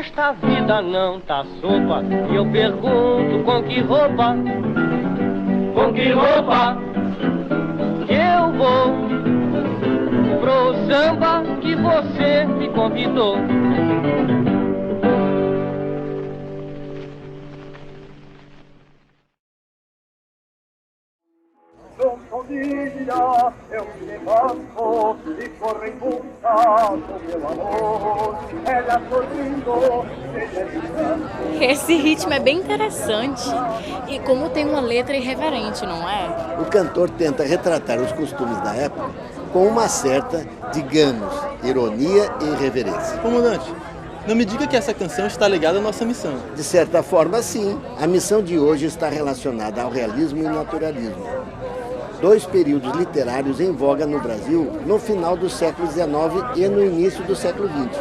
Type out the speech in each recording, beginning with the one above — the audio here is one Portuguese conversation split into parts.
esta vida não tá sopa. E eu pergunto com que roupa que eu vou pro samba que você me convidou. Eu me levanto e corro em busca do meu amor. Ela sorrindo, Esse ritmo é bem interessante e como tem uma letra irreverente, não é? O cantor tenta retratar os costumes da época com uma certa, digamos, ironia e irreverência. Comandante, não me diga que essa canção está ligada à nossa missão. De certa forma, sim. A missão de hoje está relacionada ao realismo e naturalismo. Dois períodos literários em voga no Brasil no final do século XIX e no início do século XX,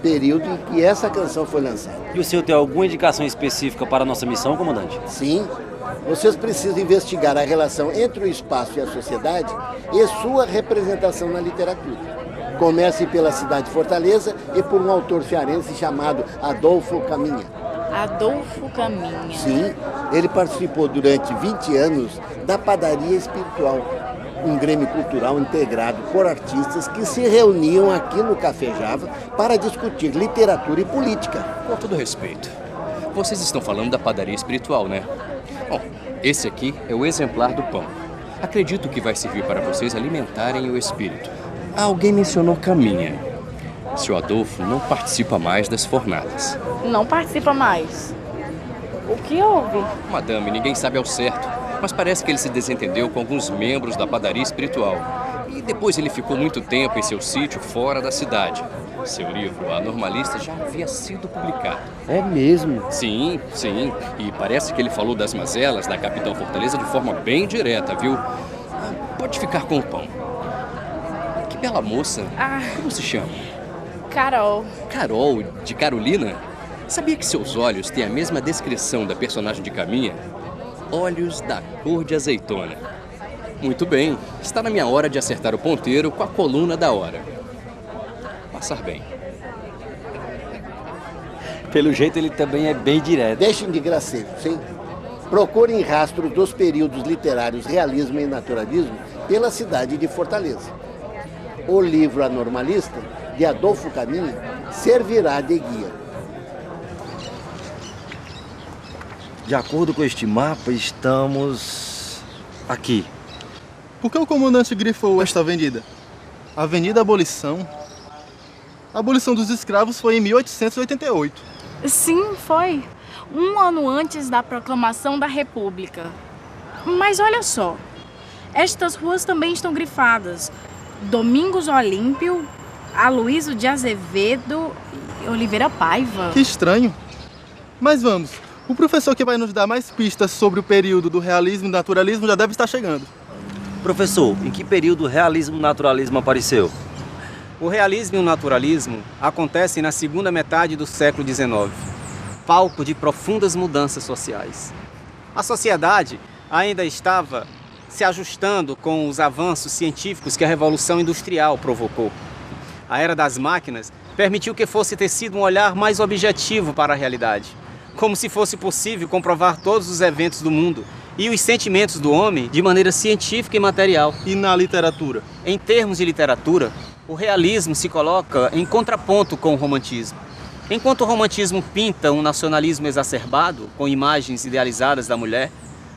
período em que essa canção foi lançada. E o senhor tem alguma indicação específica para a nossa missão, comandante? Sim, vocês precisam investigar a relação entre o espaço e a sociedade e sua representação na literatura. Comece pela cidade de Fortaleza e por um autor cearense chamado Adolfo Caminha. Adolfo Caminha. Sim, ele participou durante 20 anos da Padaria Espiritual, um grêmio cultural integrado por artistas que se reuniam aqui no Café Java para discutir literatura e política. Com todo respeito, vocês estão falando da Padaria Espiritual, né? Bom, esse aqui é o exemplar do pão. Acredito que vai servir para vocês alimentarem o espírito. Alguém mencionou Caminha. Seu Adolfo não participa mais das fornadas. Não participa mais. O que houve? Madame, ninguém sabe ao certo, mas parece que ele se desentendeu com alguns membros da Padaria Espiritual. E depois ele ficou muito tempo em seu sítio fora da cidade. Seu livro, A Normalista, já havia sido publicado. É mesmo? Sim, sim. E parece que ele falou das mazelas da Capitão Fortaleza de forma bem direta, viu? Pode ficar com o pão. Que bela moça. Como se chama? Carol. Carol, de Carolina? Sabia que seus olhos têm a mesma descrição da personagem de Caminha? Olhos da cor de azeitona. Muito bem, está na minha hora de acertar o ponteiro com a coluna da hora. Passar bem. Pelo jeito ele também é bem direto. Deixem de gracejo, sim? Procurem rastros dos períodos literários realismo e naturalismo pela cidade de Fortaleza. O livro A Normalista, de Adolfo Caminha, servirá de guia. De acordo com este mapa, estamos aqui. Por que o comandante grifou esta avenida? Avenida Abolição? A abolição dos escravos foi em 1888. Sim, foi. Um ano antes da proclamação da República. Mas olha só, estas ruas também estão grifadas. Domingos Olímpio, Aloysio de Azevedo e Oliveira Paiva. Que estranho. Mas vamos, o professor que vai nos dar mais pistas sobre o período do realismo e naturalismo já deve estar chegando. Professor, em que período o realismo e o naturalismo apareceu? O realismo e o naturalismo acontecem na segunda metade do século XIX, palco de profundas mudanças sociais. A sociedade ainda estava se ajustando com os avanços científicos que a Revolução Industrial provocou. A era das máquinas permitiu que fosse tecido um olhar mais objetivo para a realidade, como se fosse possível comprovar todos os eventos do mundo e os sentimentos do homem de maneira científica e material. E na literatura? Em termos de literatura, o realismo se coloca em contraponto com o romantismo. Enquanto o romantismo pinta um nacionalismo exacerbado, com imagens idealizadas da mulher,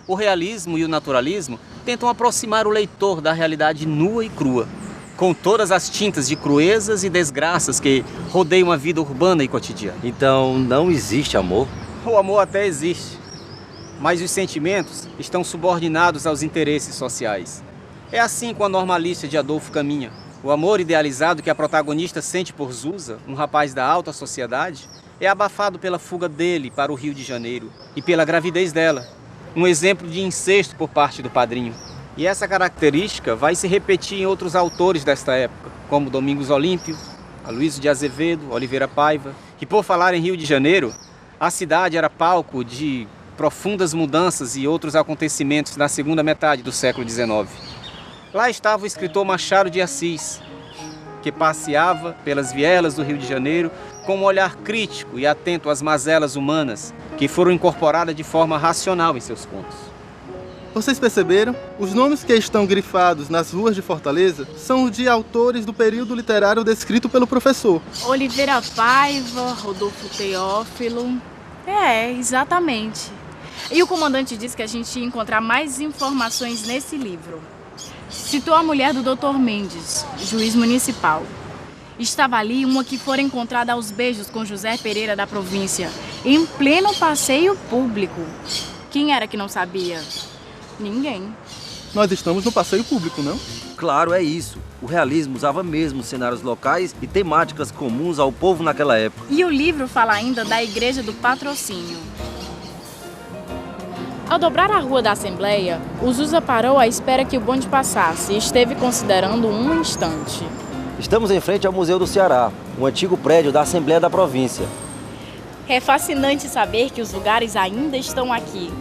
o realismo e o naturalismo tentam aproximar o leitor da realidade nua e crua, com todas as tintas de cruezas e desgraças que rodeiam a vida urbana e cotidiana. Então não existe amor? O amor até existe, mas os sentimentos estão subordinados aos interesses sociais. É assim com A Normalista de Adolfo Caminha. O amor idealizado que a protagonista sente por Zusa, um rapaz da alta sociedade, é abafado pela fuga dele para o Rio de Janeiro e pela gravidez dela, um exemplo de incesto por parte do padrinho. E essa característica vai se repetir em outros autores desta época, como Domingos Olímpio, Aloysio de Azevedo, Oliveira Paiva. E por falar em Rio de Janeiro, a cidade era palco de profundas mudanças e outros acontecimentos na segunda metade do século XIX. Lá estava o escritor Machado de Assis, que passeava pelas vielas do Rio de Janeiro com um olhar crítico e atento às mazelas humanas que foram incorporadas de forma racional em seus contos. Vocês perceberam? Os nomes que estão grifados nas ruas de Fortaleza são os de autores do período literário descrito pelo professor. Oliveira Paiva, Rodolfo Teófilo. Exatamente. E o comandante disse que a gente ia encontrar mais informações nesse livro. Citou a mulher do Dr. Mendes, juiz municipal. Estava ali uma que fora encontrada aos beijos com José Pereira da província, em pleno passeio público. Quem era que não sabia? Ninguém. Nós estamos no passeio público, não? Claro, é isso. O realismo usava mesmo cenários locais e temáticas comuns ao povo naquela época. E o livro fala ainda da Igreja do Patrocínio. Ao dobrar a Rua da Assembleia, o Zusa parou à espera que o bonde passasse e esteve considerando um instante. Estamos em frente ao Museu do Ceará, um antigo prédio da Assembleia da Província. É fascinante saber que os lugares ainda estão aqui,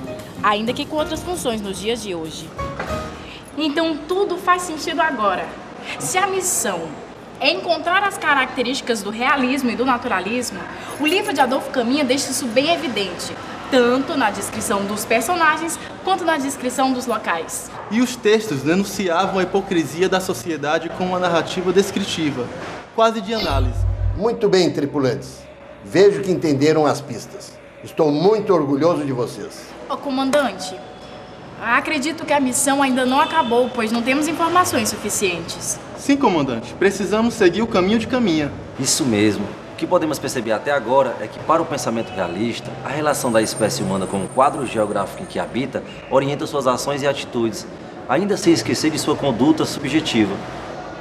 ainda que com outras funções nos dias de hoje. Então tudo faz sentido agora. Se a missão é encontrar as características do realismo e do naturalismo, o livro de Adolfo Caminha deixa isso bem evidente, tanto na descrição dos personagens quanto na descrição dos locais. E os textos denunciavam a hipocrisia da sociedade com uma narrativa descritiva, quase de análise. Muito bem, tripulantes. Vejo que entenderam as pistas. Estou muito orgulhoso de vocês. Ô, comandante, acredito que a missão ainda não acabou, pois não temos informações suficientes. Sim, comandante. Precisamos seguir o caminho de Caminha. Isso mesmo. O que podemos perceber até agora é que, para o pensamento realista, a relação da espécie humana com o quadro geográfico em que habita orienta suas ações e atitudes, ainda sem esquecer de sua conduta subjetiva.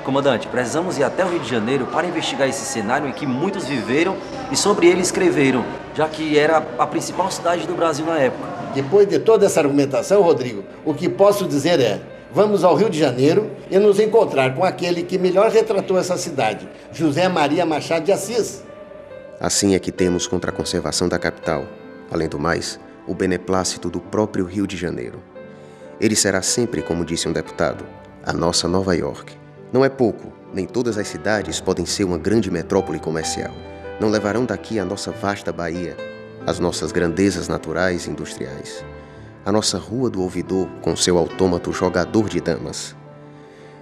Comandante, precisamos ir até o Rio de Janeiro para investigar esse cenário em que muitos viveram e sobre ele escreveram, já que era a principal cidade do Brasil na época. Depois de toda essa argumentação, Rodrigo, o que posso dizer é: vamos ao Rio de Janeiro e nos encontrar com aquele que melhor retratou essa cidade, José Maria Machado de Assis. Assim é que temos contra a conservação da capital, além do mais, o beneplácito do próprio Rio de Janeiro. Ele será sempre, como disse um deputado, a nossa Nova York. Não é pouco, nem todas as cidades podem ser uma grande metrópole comercial. Não levarão daqui a nossa vasta Bahia, as nossas grandezas naturais e industriais, a nossa Rua do Ouvidor com seu autômato jogador de damas.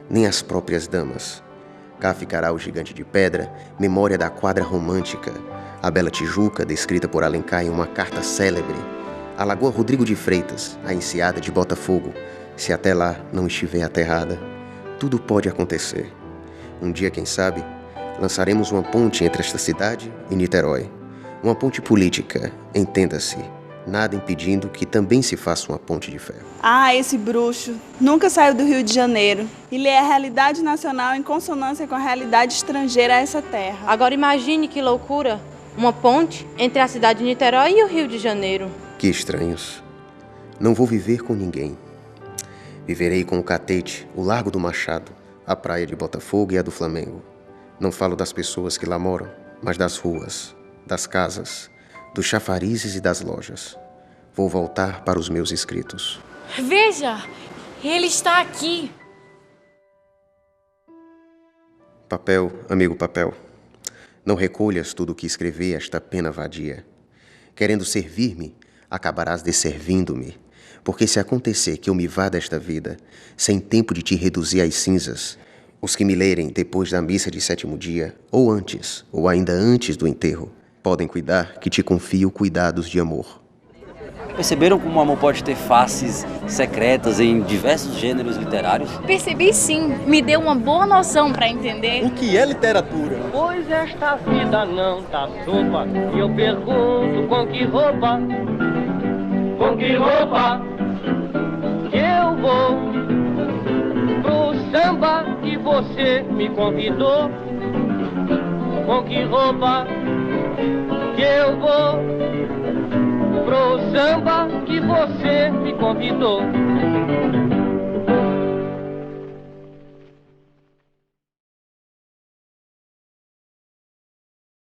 Nem as próprias damas. Cá ficará o Gigante de Pedra, memória da quadra romântica, a Bela Tijuca, descrita por Alencar em uma carta célebre, a Lagoa Rodrigo de Freitas, a enseada de Botafogo, se até lá não estiver aterrada. Tudo pode acontecer. Um dia, quem sabe, lançaremos uma ponte entre esta cidade e Niterói. Uma ponte política, entenda-se, nada impedindo que também se faça uma ponte de ferro. Ah, esse bruxo nunca saiu do Rio de Janeiro e lê a realidade nacional em consonância com a realidade estrangeira a essa terra. Agora imagine que loucura, uma ponte entre a cidade de Niterói e o Rio de Janeiro. Que estranhos. Não vou viver com ninguém. Viverei com o Catete, o Largo do Machado, a praia de Botafogo e a do Flamengo. Não falo das pessoas que lá moram, mas das ruas, das casas, dos chafarizes e das lojas. Vou voltar para os meus escritos. Veja, ele está aqui. Papel, amigo papel, não recolhas tudo o que escrevi esta pena vadia. Querendo servir-me, acabarás desservindo-me, porque se acontecer que eu me vá desta vida, sem tempo de te reduzir às cinzas, os que me lerem depois da missa de 7º dia, ou antes, ou ainda antes do enterro, podem cuidar que te confio cuidados de amor. Perceberam como o amor pode ter faces secretas em diversos gêneros literários? Percebi sim, me deu uma boa noção para entender o que é literatura. Pois esta vida não tá sopa, e eu pergunto com que roupa que eu vou pro samba que você me convidou, com que roupa que eu vou pro samba que você me convidou.